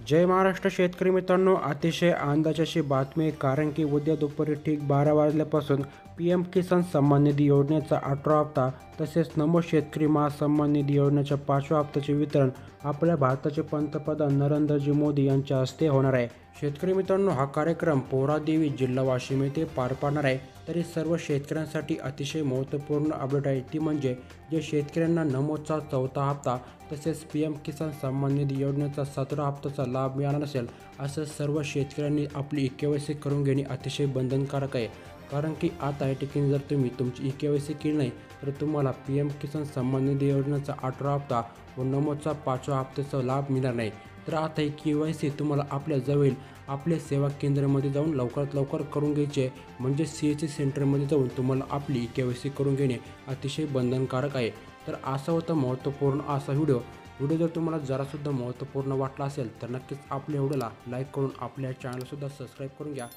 जय महाराष्ट्र शेतकरी मित्रांनो, अतिशय आनंदाची बातमी आहे, कारण की उद्या दुपारी ठीक 12 वाजल्यापासून PM किसान सन्मान निधी योजनेचा 18वा हप्ता तसेच नमो शेतकरी महासन्मान निधी योजनेच्या 5व्या हप्त्याचे वितरण आपल्या भारताचे पंतप्रधान नरेंद्रजी मोदी यांच्या हस्ते होणार आहे। शेतकरी मित्रांनो, हा कार्यक्रम पोहरादेवी जिल्हा वाशिम येथे पार पाडणार आहे। तरी सर्व शेतकऱ्यांसाठी अतिशय महत्त्वपूर्ण अपडेट आहे, ती म्हणजे जे शेतकऱ्यांना नमोचा 4था हप्ता तसेच PM किसान सन्मान निधी योजनेचा 17 हप्त्याचा लाभ मिळाला नसेल, असं सर्व शेतकऱ्यांनी आपली KYC करून घेणे अतिशय बंधनकारक आहे। कारण की आता या ठिकाणी जर तुम्ही तुमची KYC केली नाही तर तुम्हाला PM किसान सन्मान निधी योजनेचा 18वा हप्ता व नमोचा 5व्या हप्त्याचा लाभ मिळणार नाही। तर आता ही KYC तुम्हाला आपल्या जवळ आपल्या सेवा केंद्रामध्ये जाऊन लवकरात लवकर करून घ्यायची आहे, म्हणजे CSC सेंटरमध्ये जाऊन तुम्हाला आपली KYC करून घेणे अतिशय बंधनकारक आहे। तर असा होता महत्त्वपूर्ण असा व्हिडिओ जर तुम्हाला जरासुद्धा महत्त्वपूर्ण वाटला असेल तर नक्कीच आपल्या व्हिडिओला लाईक करून आपल्या चॅनलसुद्धा सबस्क्राईब करून घ्या।